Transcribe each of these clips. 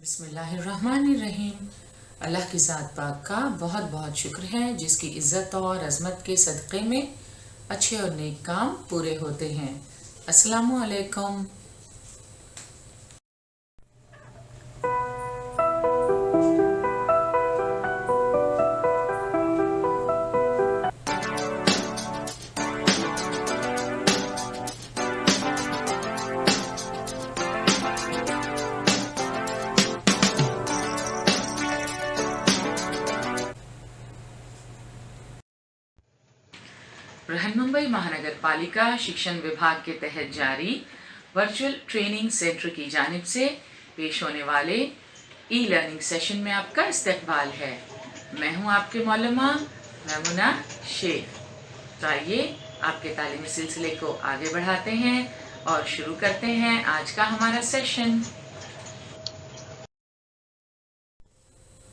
बिस्मिल्लाहिर्रहमानिर्रहीम। अल्लाह की ज़ात पाक का बहुत बहुत शुक्र है जिसकी इज़्ज़त और अज़मत के सदक़े में अच्छे और नेक काम पूरे होते हैं। अस्सलामु अलैकुम। बृहन्मुंबई महानगर पालिका शिक्षण विभाग के तहत जारी वर्चुअल ट्रेनिंग सेंटर की जानिब से पेश होने वाले ई लर्निंग सेशन में आपका इस्तकबाल है। मैं हूं आपके मौलमा मैमुना शेख। तो आइए आपके तालीमी सिलसिले को आगे बढ़ाते हैं और शुरू करते हैं आज का हमारा सेशन।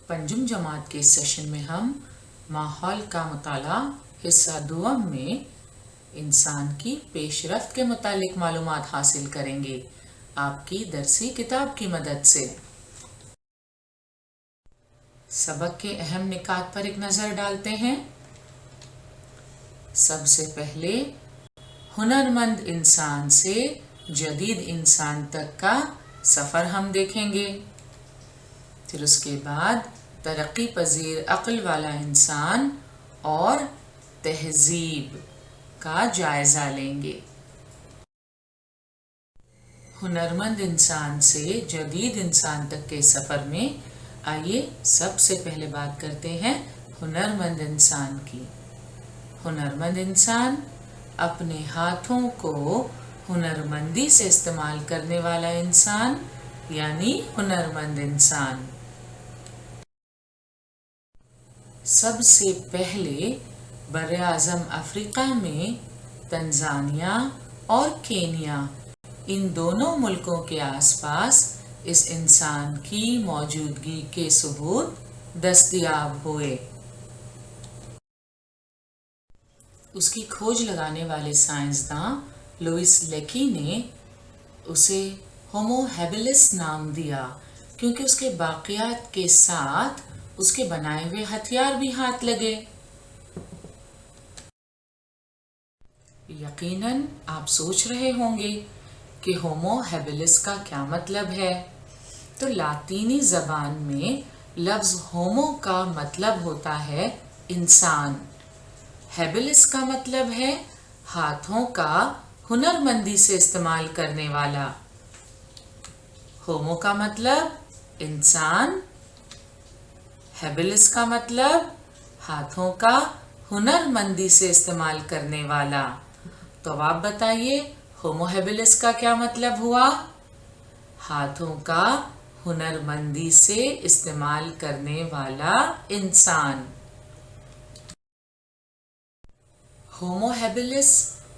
पंजुम जमात के सेशन में हम माहौल का मुताला हिस्सा दुआम में इंसान की पेशरफ्त के मुतालिक मालूमात हासिल करेंगे आपकी दरसी किताब की मदद से। सबक के अहम निकात पर एक नज़र डालते हैं। सबसे पहले हुनरमंद इंसान से जदीद इंसान तक का सफ़र हम देखेंगे। फिर उसके बाद तरक्की पजीर अक्ल वाला इंसान और तहजीब का जायजा लेंगे। हुनरमंद इंसान से जदीद इंसान तक के सफ़र में आइए सबसे पहले बात करते हैं हुनरमंद इंसान की। हुनरमंद इंसान अपने हाथों को हुनरमंदी से इस्तेमाल करने वाला इंसान यानी हुनरमंद इंसान। सबसे पहले बर-ए-आज़म अफ्रीका में तंजानिया और केनिया इन दोनों मुल्कों के आसपास इस इंसान की मौजूदगी के सबूत दस्तयाब हुए। उसकी खोज लगाने वाले साइंसदां लुइस लेकी ने उसे होमो हैबिलिस नाम दिया क्योंकि उसके बाक़ियात के साथ उसके बनाए हुए हथियार भी हाथ लगे। यकीनन आप सोच रहे होंगे कि होमो हैबिलिस का क्या मतलब है। तो लातीनी ज़बान में लफ्ज़ होमो का मतलब होता है इंसान, हैबिलिस का मतलब है हाथों का हुनरमंदी से इस्तेमाल करने वाला। होमो का मतलब इंसान, हैबिलिस का मतलब हाथों का हुनरमंदी से इस्तेमाल करने वाला। तो अब आप बताइए होमो हैबिलिस का क्या मतलब हुआ? हाथों का हुनरमंदी से इस्तेमाल करने वाला इंसान। होमो हैबिलिस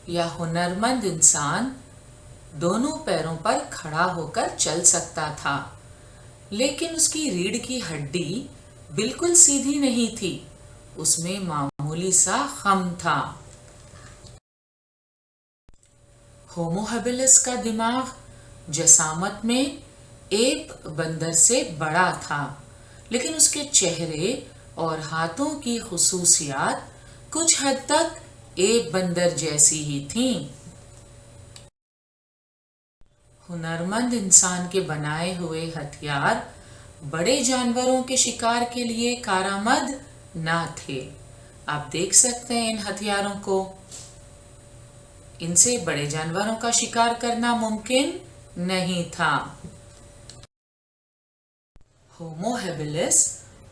या हुनरमंद इंसान दोनों पैरों पर खड़ा होकर चल सकता था, लेकिन उसकी रीढ़ की हड्डी बिल्कुल सीधी नहीं थी, उसमें मामूली सा खम था। होमो हैबिलिस का दिमाग जसामत में एक बंदर से बड़ा था, लेकिन उसके चेहरे और हाथों की खुसूसियात कुछ हद तक एक बंदर जैसी ही थीं। हुनरमंद इंसान के बनाए हुए हथियार बड़े जानवरों के शिकार के लिए कारआमद ना थे। आप देख सकते हैं इन हथियारों को। इनसे बड़े जानवरों का शिकार करना मुमकिन नहीं था। होमो हैबिलिस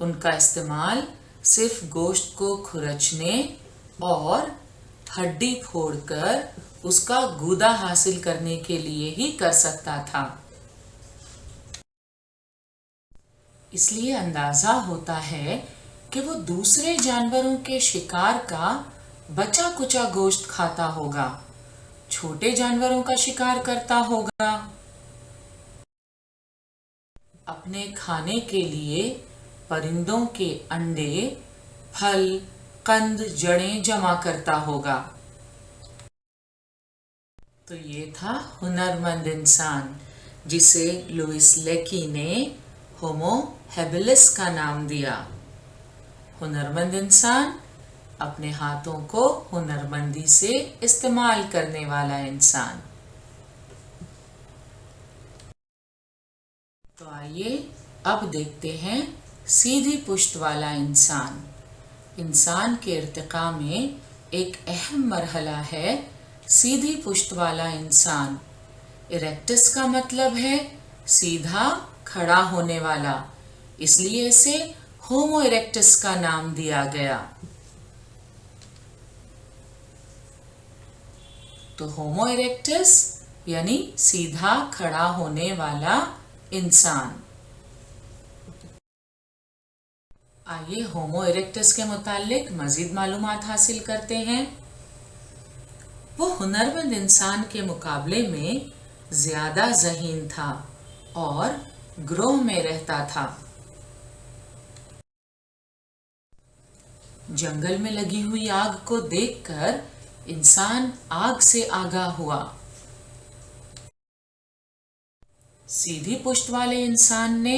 उनका इस्तेमाल सिर्फ गोश्त को खुरचने और हड्डी फोड़कर उसका गूदा हासिल करने के लिए ही कर सकता था। इसलिए अंदाजा होता है कि वो दूसरे जानवरों के शिकार का बचा कुचा गोश्त खाता होगा, छोटे जानवरों का शिकार करता होगा, अपने खाने के लिए परिंदों के अंडे, फल, कंद, जड़ें जमा करता होगा। तो ये था हुनरमंद इंसान जिसे लुइस लेकी ने होमो हेबिलिस का नाम दिया। हुनरमंद इंसान, अपने हाथों को हुनरमंदी से इस्तेमाल करने वाला इंसान। तो आइए अब देखते हैं सीधी पुश्त वाला इंसान। इंसान के इर्तिका में एक अहम मरहला है सीधी पुश्त वाला इंसान। इरेक्टस का मतलब है सीधा खड़ा होने वाला, इसलिए इसे होमो इरेक्टस का नाम दिया गया। तो होमो इरेक्टस यानी सीधा खड़ा होने वाला इंसान। आइए होमो इरेक्टस के मुतालिक मजीद मालूमात हासिल करते हैं। वो हुनरमंद इंसान के मुकाबले में ज्यादा ज़हीन था और ग्रोह में रहता था। जंगल में लगी हुई आग को देखकर इंसान आग से आगाह हुआ। सीधी पुश्त वाले इंसान ने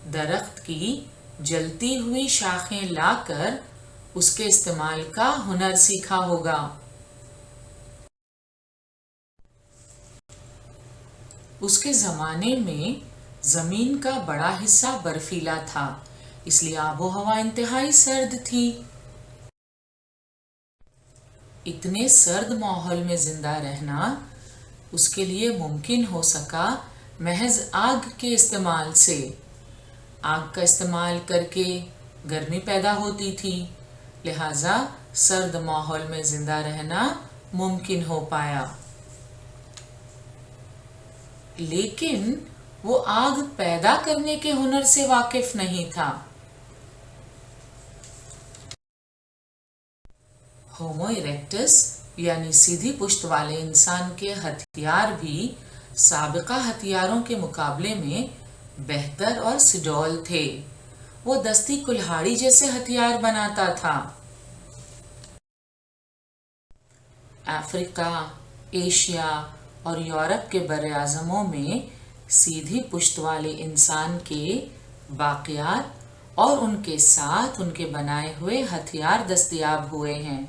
दरख्त की जलती हुई शाखें लाकर उसके इस्तेमाल का हुनर सीखा होगा। उसके ज़माने में ज़मीन का बड़ा हिस्सा बर्फीला था, इसलिए आबो हवा इंतहाई सर्द थी। इतने सर्द माहौल में जिंदा रहना उसके लिए मुमकिन हो सका महज आग के इस्तेमाल से। आग का इस्तेमाल करके गर्मी पैदा होती थी, लिहाजा सर्द माहौल में जिंदा रहना मुमकिन हो पाया। लेकिन वो आग पैदा करने के हुनर से वाकिफ नहीं था। होमो इरेक्टस यानी सीधी पुश्त वाले इंसान के हथियार भी साबिका हथियारों के मुकाबले में बेहतर और सुडौल थे। वो दस्ती कुल्हाड़ी जैसे हथियार बनाता था। अफ्रीका, एशिया और यूरोप के बरआज़मों में सीधी पुश्त वाले इंसान के बाक़ियात और उनके साथ उनके बनाए हुए हथियार दस्तयाब हुए हैं।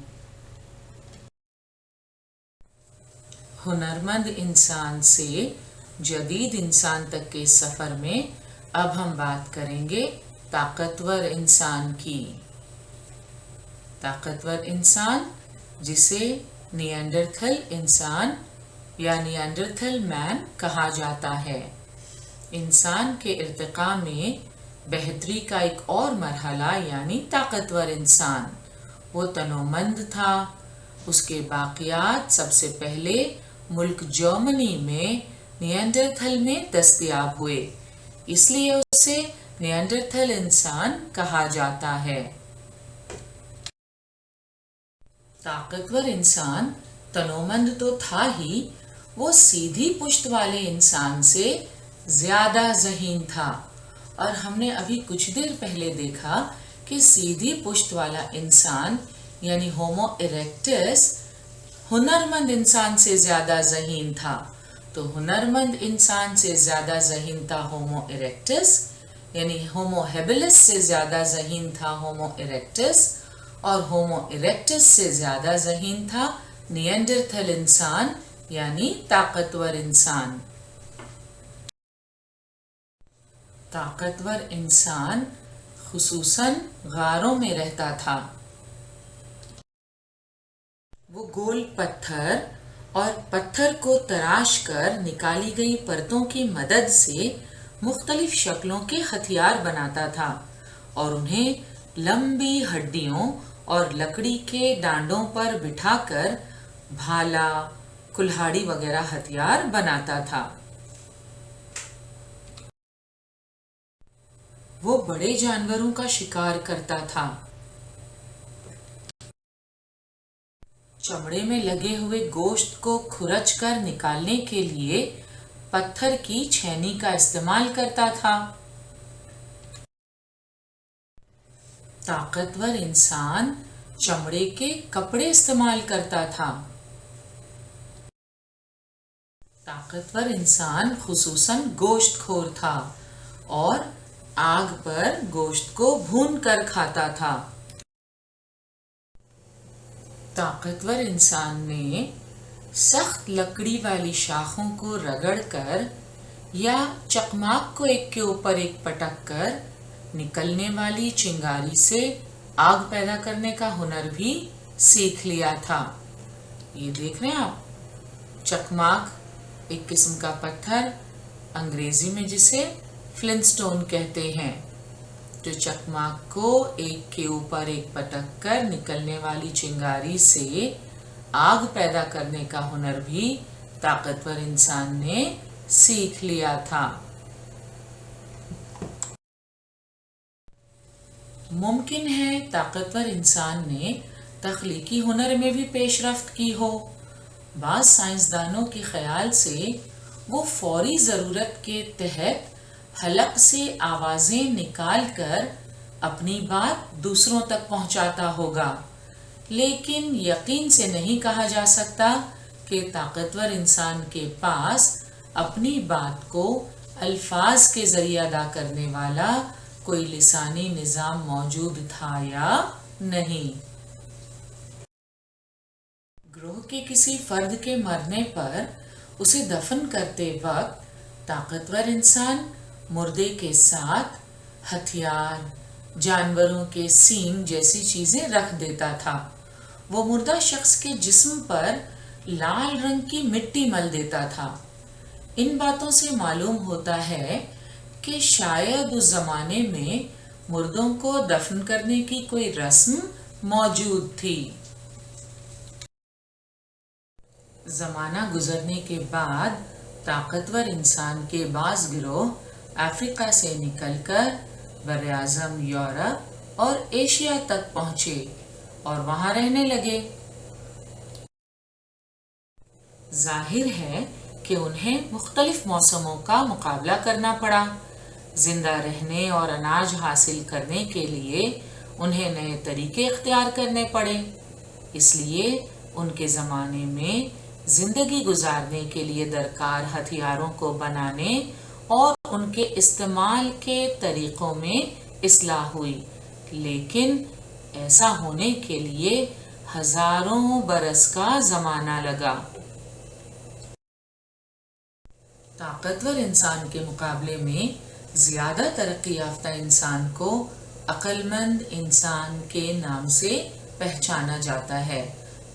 हुनरमंद इंसान से जदीद इंसान तक के सफ़र में अब हम बात करेंगे ताकतवर इंसान की। ताकतवर इंसान, जिसे निएंडरथल इंसान या निएंडरथल मैन कहा जाता है। इंसान के इर्तिका में बेहतरी का एक और मरहला यानी ताकतवर इंसान। वो तनोमंद था। उसके बाक़ियात सबसे पहले मुल्क जर्मनी में निएंडरथल में दस्तयाब हुए, इसलिए उसे निएंडरथल इंसान कहा जाता है। ताकतवर इंसान तनोमंद तो था ही, वो सीधी पुश्त वाले इंसान से ज्यादा ज़हीन था। और हमने अभी कुछ देर पहले देखा कि सीधी पुश्त वाला इंसान यानी होमो इरेक्टस हुनरमंद इंसान से ज्यादा ज़हीन था। तो हुनरमंद इंसान से ज्यादा ज़हीन था होमो इरेक्टस, यानी होमो हेबिलिस से ज्यादा ज़हीन था होमो इरेक्टस, और होमो इरेक्टस से ज्यादा ज़हीन था निएंडरथल इंसान यानी ताकतवर इंसान। ताकतवर इंसान खुसूसन गारों में रहता था। वो गोल पत्थर और पत्थर को तराश कर निकाली गई परतों की मदद से मुख्तलिफ शक्लों के हथियार बनाता था और उन्हें लंबी हड्डियों और लकड़ी के डांडों पर बिठाकर भाला, कुल्हाड़ी वगैरह हथियार बनाता था। वो बड़े जानवरों का शिकार करता था। चमड़े में लगे हुए गोश्त को खुरच कर निकालने के लिए पत्थर की छेनी का इस्तेमाल करता था। ताकतवर इंसान चमड़े के कपड़े इस्तेमाल करता था। ताकतवर इंसान खुसूसन गोश्तखोर था और आग पर गोश्त को भून कर खाता था। ताकतवर इंसान ने सख्त लकड़ी वाली शाखों को रगड़कर या चकमाक को एक के ऊपर एक पटक कर निकलने वाली चिंगारी से आग पैदा करने का हुनर भी सीख लिया था। ये देख रहे हैं आप, चकमाक एक किस्म का पत्थर, अंग्रेजी में जिसे फ्लिंटस्टोन कहते हैं। जो चकमाक को एक के ऊपर एक पटक कर निकलने वाली चिंगारी से आग पैदा करने का हुनर भी ताकतवर इंसान ने सीख लिया था। मुमकिन है ताकतवर इंसान ने तख्लीकी हुनर में भी पेशरफ्त की हो। बाज़ साइंसदानों के ख्याल से वो फौरी ज़रूरत के तहत हलक से आवाज़ें निकाल कर अपनी बात दूसरों तक पहुंचाता होगा, लेकिन यकीन से नहीं कहा जा सकता कि ताकतवर इंसान के पास अपनी बात को अल्फाज के ज़रिए अदा करने वाला कोई लिसानी निज़ाम मौजूद था या नहीं। ग्रोह के किसी फर्द के मरने पर उसे दफन करते वक्त ताकतवर इंसान मुर्दे के साथ हथियार, जानवरों के सींग जैसी चीजें रख देता था। वो मुर्दा शख्स के जिस्म पर लाल रंग की मिट्टी मल देता था। इन बातों से मालूम होता है कि शायद उस जमाने में मुर्दों को दफन करने की कोई रस्म मौजूद थी। जमाना गुजरने के बाद ताकतवर इंसान के बाज़ गिरोह अफ्रीका से निकलकर बर्र-ए-आज़म यूरोप और एशिया तक पहुंचे और वहां रहने लगे। जाहिर है कि उन्हें मुख्तलिफ मौसमों का मुकाबला करना पड़ा। जिंदा रहने और अनाज हासिल करने के लिए उन्हें नए तरीके इख्तियार करने पड़े। इसलिए उनके ज़माने में ज़िंदगी गुजारने के लिए दरकार हथियारों को बनाने और उनके इस्तेमाल के तरीक़ों में इस्लाह हुई, लेकिन ऐसा होने के लिए हज़ारों बरस का ज़माना लगा। ताकतवर इंसान के मुकाबले में ज़्यादा तरक्की याफ्ता इंसान को अक्लमंद इंसान के नाम से पहचाना जाता है,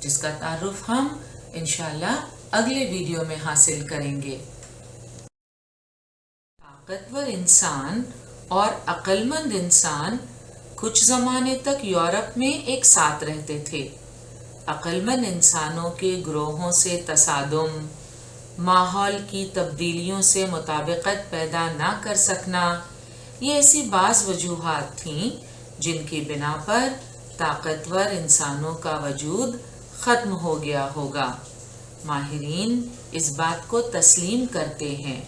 जिसका तारुफ हम इंशाअल्लाह अगले वीडियो में हासिल करेंगे। ताकतवर इंसान और अक्लमंद इंसान कुछ ज़माने तक यूरोप में एक साथ रहते थे। अक्लमंद इंसानों के ग्रोहों से तसादुम, माहौल की तब्दीलियों से मुताबिकत पैदा ना कर सकना, ये ऐसी बाज़ वजूहात थीं जिनकी बिना पर ताकतवर इंसानों का वजूद ख़त्म हो गया होगा। माहिरीन इस बात को तस्लीम करते हैं।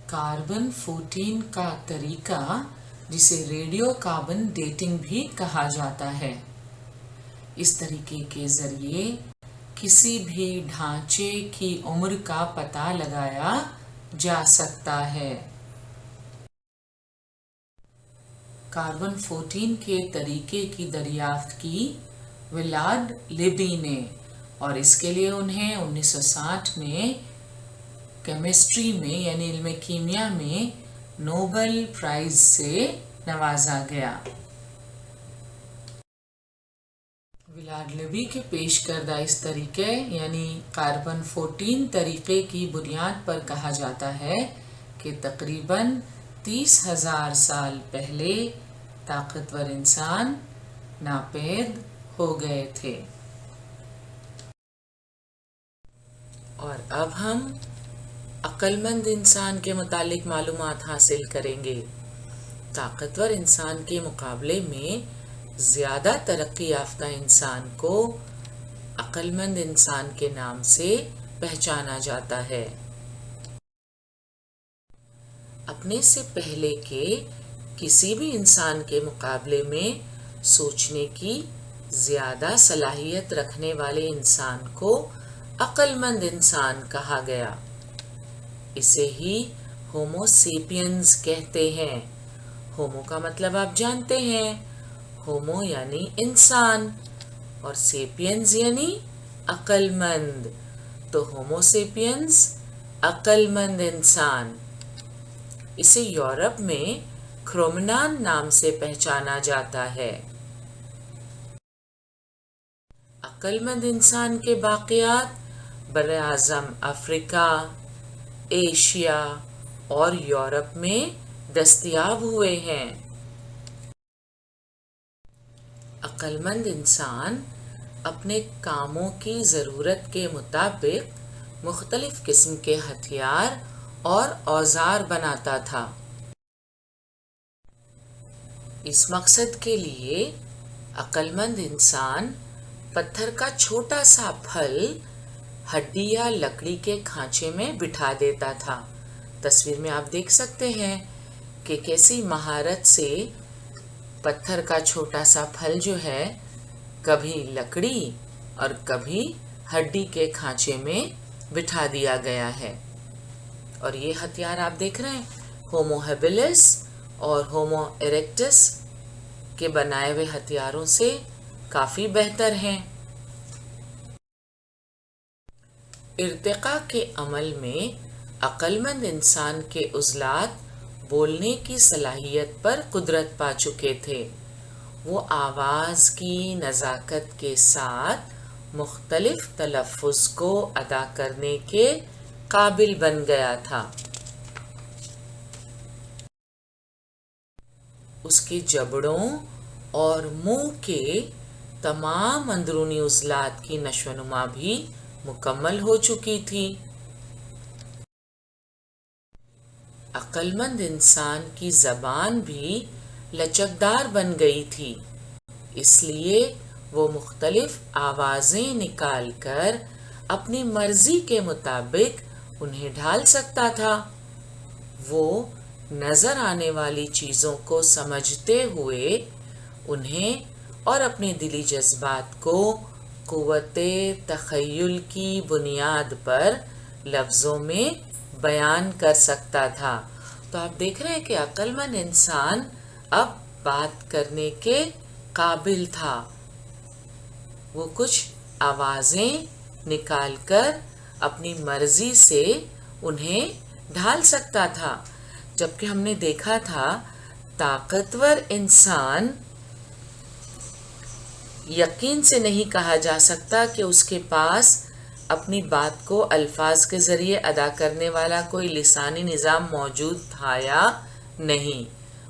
कार्बन 14 का तरीका, जिसे रेडियो कार्बन डेटिंग भी कहा जाता है, इस तरीके के ज़रिए किसी भी ढांचे की उम्र का पता लगाया जा सकता है। कार्बन 14 के तरीके की दरियाफ्त की विलाड लिबी ने, और इसके लिए उन्हें 1960 में केमिस्ट्री में यानी इल्म कीमिया में नोबेल प्राइज से नवाजा गया। विलाड लिबी के पेश करदा इस तरीके यानी कार्बन 14 तरीके की बुनियाद पर कहा जाता है कि तकरीबन 30,000 साल पहले ताकतवर इंसान नापेद हो गए थे। और अब हम अक्लमंद इंसान के मुतालिक मालूमात हासिल करेंगे। ताकतवर इंसान के मुकाबले में ज़्यादा तरक्की याफ्ता इंसान को अक्लमंद इंसान के नाम से पहचाना जाता है। अपने से पहले के किसी भी इंसान के मुकाबले में सोचने की ज़्यादा सलाहियत रखने वाले इंसान को अक्लमंद इंसान कहा गया। اسے ہی ہومو سیپینز کہتے ہیں۔ ہومو کا مطلب آپ جانتے ہیں، ہومو یعنی انسان اور سیپینز یعنی عقل مند، تو ہومو سیپینز عقل مند انسان۔ اسے یورپ میں کرومنان نام سے پہچانا جاتا ہے۔ عقل مند انسان کے واقعات براعظم افریقہ، ایشیا اور یورپ میں دستیاب ہوئے ہیں۔ عقل مند انسان اپنے کاموں کی ضرورت کے مطابق مختلف قسم کے ہتھیار اور اوزار بناتا تھا۔ اس مقصد کے لیے عقل مند انسان پتھر کا چھوٹا سا پھل ہڈی یا لکڑی کے کھانچے میں بٹھا دیتا تھا۔ تصویر میں آپ دیکھ سکتے ہیں کہ کیسی مہارت سے پتھر کا چھوٹا سا پھل جو ہے کبھی لکڑی اور کبھی ہڈی کے کھانچے میں بٹھا دیا گیا ہے۔ اور یہ ہتھیار آپ دیکھ رہے ہیں ہومو ہیبلس اور ہومو ایریکٹس کے بنائے ہوئے ہتھیاروں سے کافی بہتر ہیں۔ ارتقاء کے عمل میں عقل مند انسان کے عضلات بولنے کی صلاحیت پر قدرت پا چکے تھے۔ وہ آواز کی نزاکت کے ساتھ مختلف تلفظ کو ادا کرنے کے قابل بن گیا تھا۔ اس کے جبڑوں اور منہ کے تمام اندرونی عضلات کی نشو و نما بھی مکمل ہو چکی تھی۔ عقل مند انسان کی زبان بھی لچکدار بن گئی تھی، اس لیے وہ مختلف آوازیں نکال کر اپنی مرضی کے مطابق انہیں ڈھال سکتا تھا۔ وہ نظر آنے والی چیزوں کو سمجھتے ہوئے انہیں اور اپنے دلی جذبات کو قوت تخیل کی بنیاد پر لفظوں میں بیان کر سکتا تھا۔ تو آپ دیکھ رہے ہیں کہ عقل مند انسان اب بات کرنے کے قابل تھا۔ وہ کچھ آوازیں نکال کر اپنی مرضی سے انہیں ڈھال سکتا تھا، جبکہ ہم نے دیکھا تھا طاقتور انسان یقین سے نہیں کہا جا سکتا کہ اس کے پاس اپنی بات کو الفاظ کے ذریعے ادا کرنے والا کوئی لسانی نظام موجود تھا یا نہیں،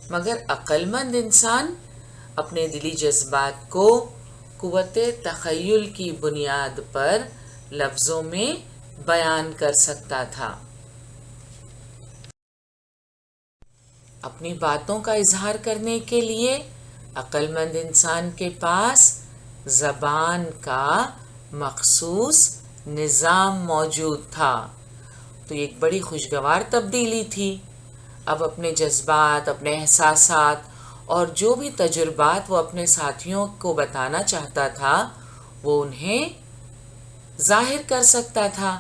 مگر عقل مند انسان اپنے دلی جذبات کو قوت تخیل کی بنیاد پر لفظوں میں بیان کر سکتا تھا۔ اپنی باتوں کا اظہار کرنے کے لیے عقل مند انسان کے پاس زبان کا مخصوص نظام موجود تھا۔ تو یہ ایک بڑی خوشگوار تبدیلی تھی۔ اب اپنے جذبات، اپنے احساسات اور جو بھی تجربات وہ اپنے ساتھیوں کو بتانا چاہتا تھا وہ انہیں ظاہر کر سکتا تھا،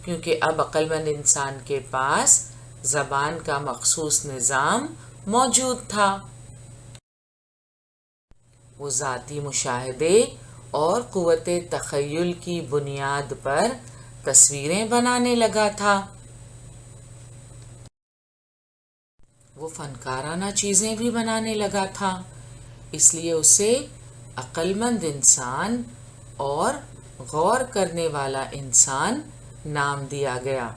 کیونکہ اب عقل مند انسان کے پاس زبان کا مخصوص نظام موجود تھا۔ وہ ذاتی مشاہدے اور قوت تخیل کی بنیاد پر تصویریں بنانے لگا تھا۔ وہ فنکارانہ چیزیں بھی بنانے لگا تھا، اس لیے اسے عقل مند انسان اور غور کرنے والا انسان نام دیا گیا۔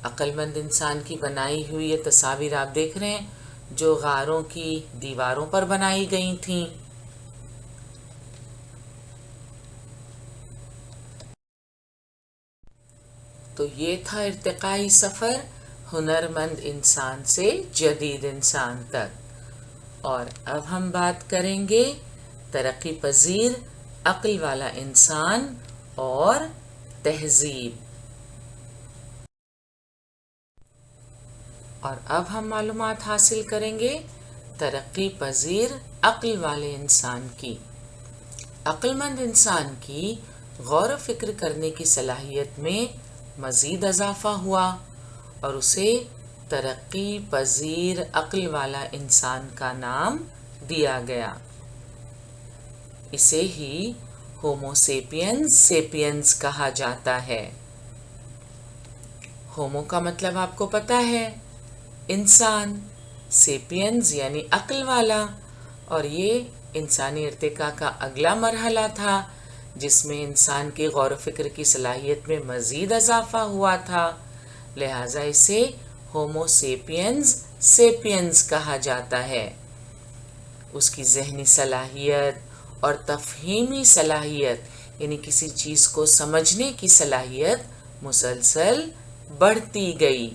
عقل مند انسان کی بنائی ہوئی یہ تصاویر آپ دیکھ رہے ہیں جو غاروں کی دیواروں پر بنائی گئی تھیں۔ تو یہ تھا ارتقائی سفر ہنرمند انسان سے جدید انسان تک، اور اب ہم بات کریں گے ترقی پذیر عقل والا انسان اور تہذیب۔ اور اب ہم معلومات حاصل کریں گے ترقی پذیر عقل والے انسان کی۔ عقل مند انسان کی غور و فکر کرنے کی صلاحیت میں مزید اضافہ ہوا۔ اور اسے ترقی پذیر عقل والا انسان کا نام دیا گیا۔ اسے ہی ہومو سیپینز سیپینز کہا جاتا ہے۔ ہومو کا مطلب آپ کو پتا ہے، انسان، سیپینز یعنی عقل والا، اور یہ انسانی ارتقاء کا اگلا مرحلہ تھا جس میں انسان کی غور و فکر کی صلاحیت میں مزید اضافہ ہوا تھا، لہٰذا اسے ہومو سیپینز سیپینز کہا جاتا ہے۔ اس کی ذہنی صلاحیت اور تفہیمی صلاحیت یعنی کسی چیز کو سمجھنے کی صلاحیت مسلسل بڑھتی گئی،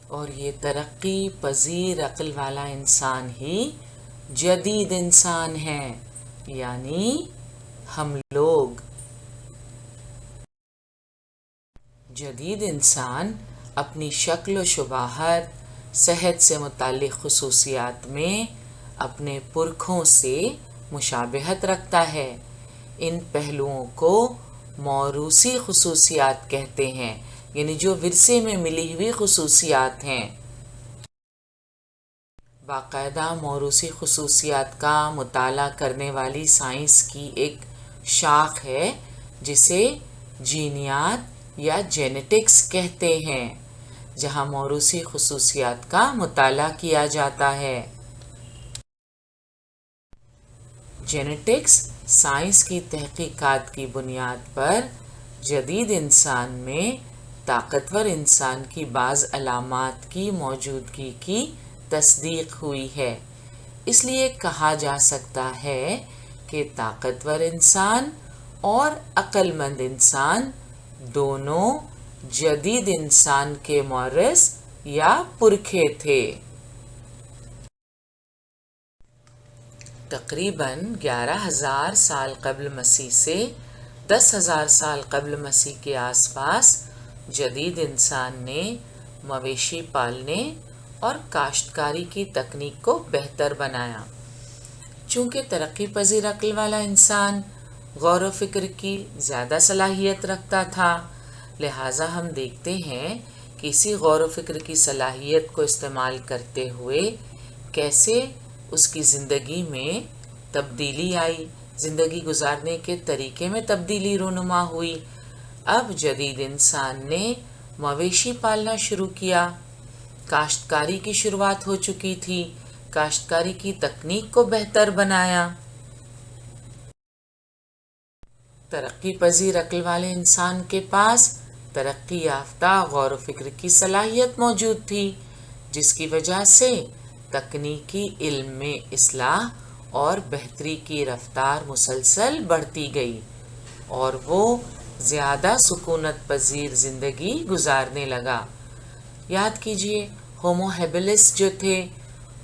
اور یہ ترقی پذیر عقل والا انسان ہی جدید انسان ہے، یعنی ہم لوگ۔ جدید انسان اپنی شکل و شباہت، صحت سے متعلق خصوصیات میں اپنے پرکھوں سے مشابہت رکھتا ہے۔ ان پہلوؤں کو موروثی خصوصیات کہتے ہیں، یعنی جو ورثے میں ملی ہوئی خصوصیات ہیں۔ باقاعدہ موروثی خصوصیات کا مطالعہ کرنے والی سائنس کی ایک شاخ ہے جسے جینیات یا جینیٹکس کہتے ہیں، جہاں موروثی خصوصیات کا مطالعہ کیا جاتا ہے۔ جینیٹکس سائنس کی تحقیقات کی بنیاد پر جدید انسان میں طاقتور انسان کی بعض علامات کی موجودگی کی تصدیق ہوئی ہے۔ اس لیے کہا جا سکتا ہے کہ طاقتور انسان اور عقل مند انسان دونوں جدید انسان کے مورث یا پرکھے تھے۔ تقریباً 11,000 سال قبل مسیح سے 10,000 سال قبل مسیح کے آس پاس جدید انسان نے مویشی پالنے اور کاشتکاری کی تکنیک کو بہتر بنایا۔ چونکہ ترقی پذیر عقل والا انسان غور و فکر کی زیادہ صلاحیت رکھتا تھا، لہٰذا ہم دیکھتے ہیں کہ اسی غور و فکر کی صلاحیت کو استعمال کرتے ہوئے کیسے اس کی زندگی میں تبدیلی آئی، زندگی گزارنے کے طریقے میں تبدیلی رونما ہوئی۔ اب جدید انسان نے مویشی پالنا شروع کیا، کاشتکاری کی شروعات ہو چکی تھی، کاشتکاری کی تکنیک کو بہتر بنایا۔ ترقی پذیر عقل والے انسان کے پاس ترقی یافتہ غور و فکر کی صلاحیت موجود تھی، جس کی وجہ سے تکنیکی علم میں اصلاح اور بہتری کی رفتار مسلسل بڑھتی گئی، اور وہ زیادہ سکونت پذیر زندگی گزارنے لگا۔ یاد کیجئے، ہومو ہیبلس جو تھے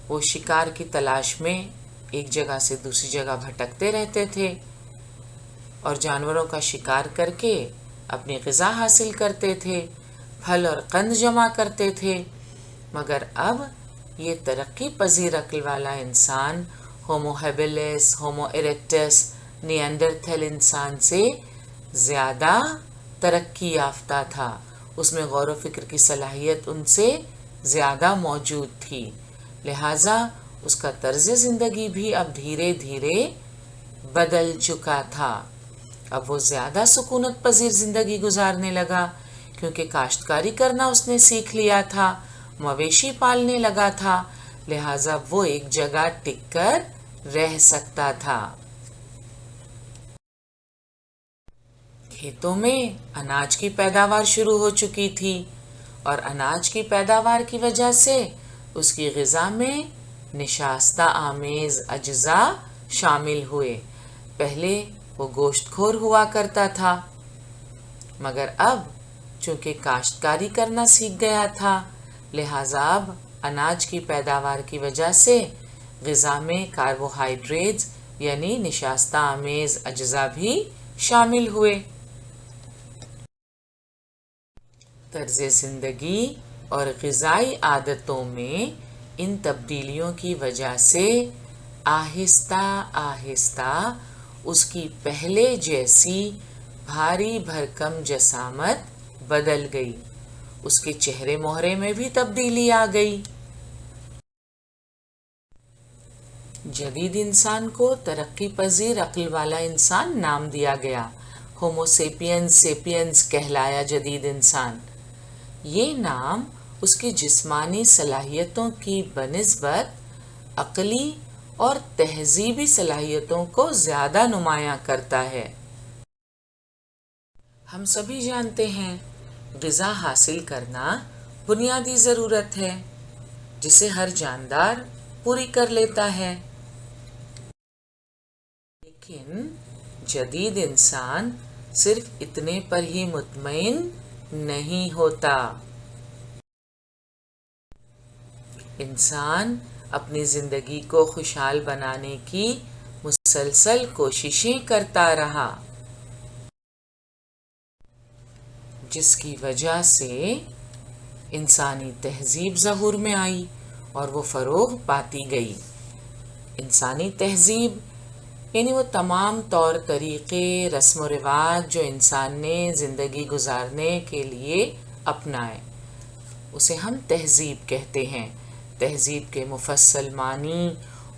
وہ شکار کی تلاش میں ایک جگہ سے دوسری جگہ بھٹکتے رہتے تھے اور جانوروں کا شکار کر کے اپنی غذا حاصل کرتے تھے، پھل اور قند جمع کرتے تھے۔ مگر اب یہ ترقی پذیر عقل والا انسان ہومو ہیبلس، ہومو ایریکٹس، نیانڈرتھل انسان سے زیادہ ترقی یافتہ تھا، اس میں غور و فکر کی صلاحیت ان سے زیادہ موجود تھی، لہٰذا اس کا طرز زندگی بھی اب دھیرے دھیرے بدل چکا تھا۔ اب وہ زیادہ سکونت پذیر زندگی گزارنے لگا، کیونکہ کاشتکاری کرنا اس نے سیکھ لیا تھا، مویشی پالنے لگا تھا، لہٰذا وہ ایک جگہ ٹک کر رہ سکتا تھا۔ کھیتوں میں اناج کی پیداوار شروع ہو چکی تھی، اور اناج کی پیداوار کی وجہ سے اس کی غذا میں نشاستہ آمیز اجزاء شامل ہوئے۔ پہلے وہ گوشت خور ہوا کرتا تھا، مگر اب چونکہ کاشتکاری کرنا سیکھ گیا تھا، لہٰذا اب اناج کی پیداوار کی وجہ سے غذا میں کاربوہائیڈریٹس یعنی نشاستہ آمیز اجزاء بھی شامل ہوئے۔ طرز زندگی اور غذائی عادتوں میں ان تبدیلیوں کی وجہ سے آہستہ آہستہ اس کی پہلے جیسی بھاری بھرکم جسامت بدل گئی، اس کے چہرے مہرے میں بھی تبدیلی آ گئی۔ جدید انسان کو ترقی پذیر عقل والا انسان نام دیا گیا، ہومو سیپینز سیپینز کہلایا جدید انسان۔ یہ نام اس کی جسمانی صلاحیتوں کی بنسبت عقلی اور تہذیبی صلاحیتوں کو زیادہ نمایاں کرتا ہے۔ ہم سبھی جانتے ہیں غذا حاصل کرنا بنیادی ضرورت ہے جسے ہر جاندار پوری کر لیتا ہے، لیکن جدید انسان صرف اتنے پر ہی مطمئن نہیں ہوتا۔ انسان اپنی زندگی کو خوشحال بنانے کی مسلسل کوششیں کرتا رہا، جس کی وجہ سے انسانی تہذیب ظہور میں آئی اور وہ فروغ پاتی گئی۔ انسانی تہذیب یعنی وہ تمام طور طریقے، رسم و رواج جو انسان نے زندگی گزارنے کے لیے اپنائے، اسے ہم تہذیب کہتے ہیں۔ تہذیب کے مفصل معنی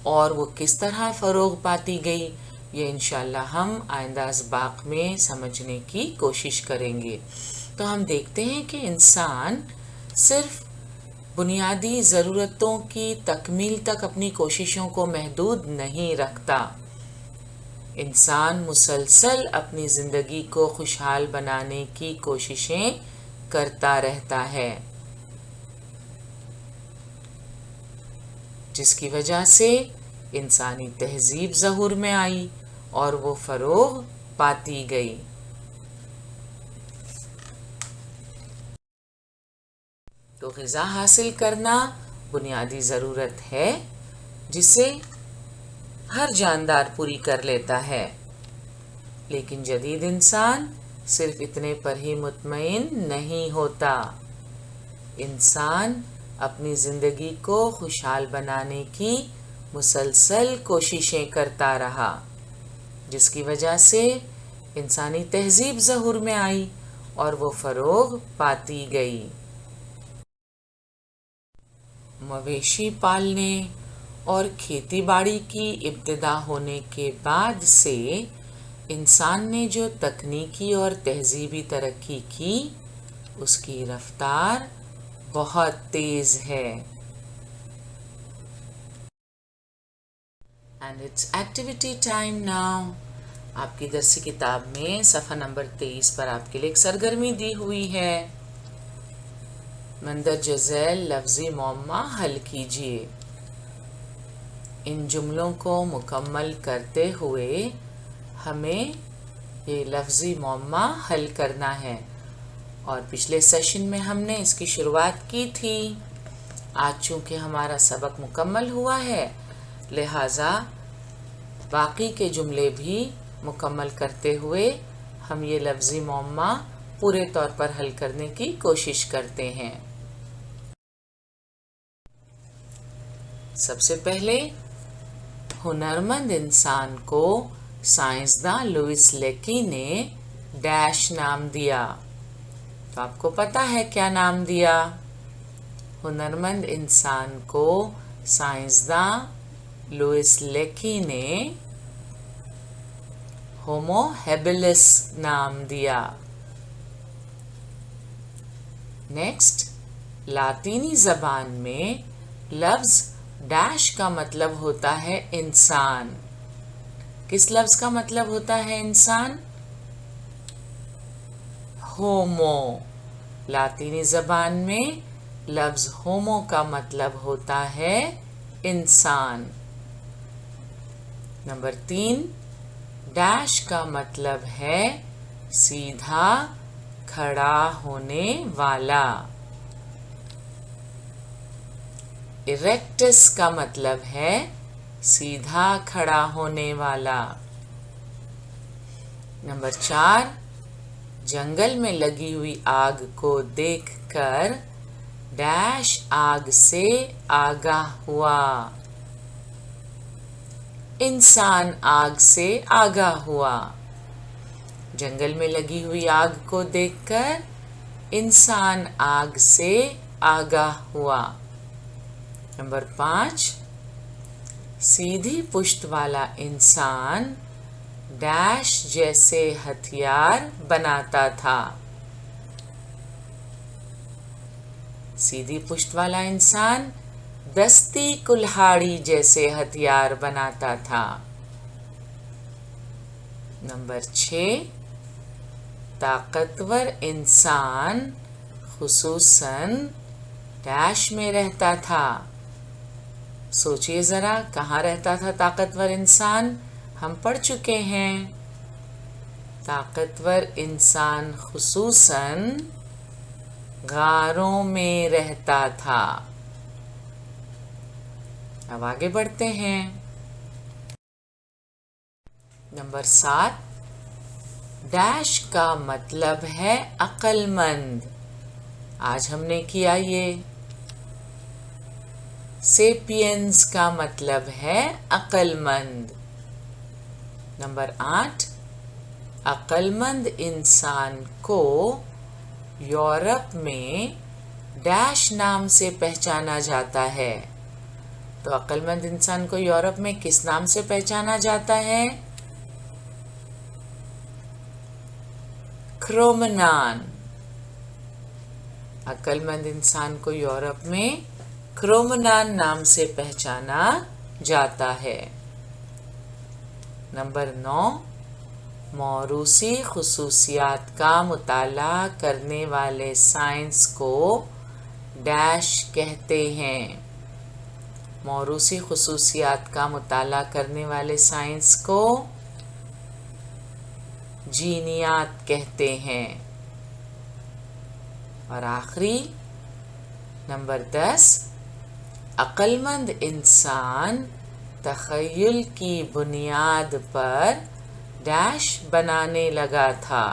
اور وہ کس طرح فروغ پاتی گئی، یہ انشاءاللہ ہم آئندہ اسباق میں سمجھنے کی کوشش کریں گے۔ تو ہم دیکھتے ہیں کہ انسان صرف بنیادی ضرورتوں کی تکمیل تک اپنی کوششوں کو محدود نہیں رکھتا، انسان مسلسل اپنی زندگی کو خوشحال بنانے کی کوششیں کرتا رہتا ہے، جس کی وجہ سے انسانی تہذیب ظہور میں آئی اور وہ فروغ پاتی گئی۔ تو غذا حاصل کرنا بنیادی ضرورت ہے جسے ہر جاندار پوری کر لیتا ہے، لیکن جدید انسان صرف اتنے پر ہی مطمئن نہیں ہوتا۔ انسان اپنی زندگی کو خوشحال بنانے کی مسلسل کوششیں کرتا رہا، جس کی وجہ سے انسانی تہذیب ظہور میں آئی اور وہ فروغ پاتی گئی۔ مویشی پالنے اور کھیتی باڑی کی ابتدا ہونے کے بعد سے انسان نے جو تکنیکی اور تہذیبی ترقی کی، اس کی رفتار بہت تیز ہے۔ And it's activity time now۔ آپ کی درسی کتاب میں صفحہ نمبر 23 پر آپ کے لیے ایک سرگرمی دی ہوئی ہے۔ مندرجہ ذیل لفظی معمہ حل کیجیے۔ ان جملوں کو مکمل کرتے ہوئے ہمیں یہ لفظی معمہ حل کرنا ہے، اور پچھلے سیشن میں ہم نے اس کی شروعات کی تھی۔ آج چونکہ ہمارا سبق مکمل ہوا ہے، لہٰذا باقی کے جملے بھی مکمل کرتے ہوئے ہم یہ لفظی معمہ پورے طور پر حل کرنے کی کوشش کرتے ہیں۔ سب سے پہلے ہنرمند انسان کو سائنسداں لوئس لیکی نے ڈیش نام دیا۔ تو آپ کو پتا ہے کیا نام دیا؟ ہنرمند انسان کو سائنسداں لوئس لیکی نے ہومو ہیبلس نام دیا۔ نیکسٹ، لاطینی زبان میں لفظ ڈیش کا مطلب ہوتا ہے انسان۔ کس لفظ کا مطلب ہوتا ہے انسان؟ ہومو۔ لاطینی زبان میں لفظ ہومو کا مطلب ہوتا ہے انسان۔ نمبر 3، ڈیش کا مطلب ہے سیدھا کھڑا ہونے والا۔ اریکٹس کا مطلب ہے سیدھا کھڑا ہونے والا۔ نمبر 4، جنگل میں لگی ہوئی آگ کو دیکھ کر ڈیش آگ سے آگاہ ہوا۔ انسان آگ سے آگاہ ہوا۔ جنگل میں لگی ہوئی آگ کو دیکھ کر इंसान आग से आगाह हुआ। नंबर 5, सीधी पुष्ट वाला इंसान डैश जैसे हथियार बनाता था। सीधी पुष्ट वाला इंसान दस्ती कुल्हाड़ी जैसे हथियार बनाता था। नंबर 6, ताकतवर इंसान खुसूसन डैश में रहता था। सोचिए ज़रा, कहाँ रहता था ताकतवर इंसान? हम पढ़ चुके हैं। ताकतवर इंसान खुसूसन गारों में रहता था। अब आगे बढ़ते हैं। नंबर 7, डैश का मतलब है अक्लमंद। आज हमने किया ये। सेपियंस का मतलब है अक्लमंद। नंबर 8, अक्लमंद इंसान को यूरोप में डैश नाम से पहचाना जाता है। तो अक्लमंद इंसान को यूरोप में किस नाम से पहचाना जाता है? क्रोमनान। अक्लमंद इंसान को यूरोप में क्रोमनान नाम से पहचाना जाता है। नंबर 9, मौरूसी खुसूसियात का मुताला करने वाले साइंस को डैश कहते हैं। मौरूसी खुसूसियात का मुताला करने वाले साइंस को जीनियात कहते हैं। और आखिरी नंबर 10, अक्लमंद इंसान तख़य्युल की बुनियाद पर डैश बनाने लगा था।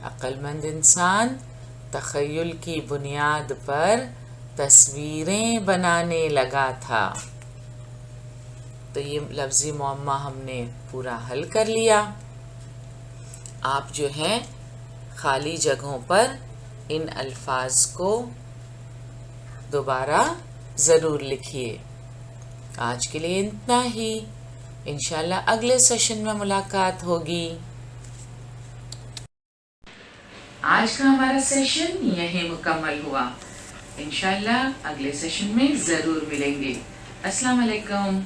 अक्लमंद इंसान तख़य्युल की बुनियाद पर तस्वीरें बनाने लगा था। तो ये लफ्ज़ी मुअम्मा हमने पूरा हल कर लिया। आप जो है खाली जगहों पर इन अल्फाज को दोबारा ज़रूर लिखिए। आज के लिए इतना ही। इंशाल्लाह अगले सेशन में मुलाकात होगी। आज का हमारा सेशन यहीं मुकम्मल हुआ। इंशाल्लाह अगले सेशन में ज़रूर मिलेंगे। अस्सलाम वालेकुम।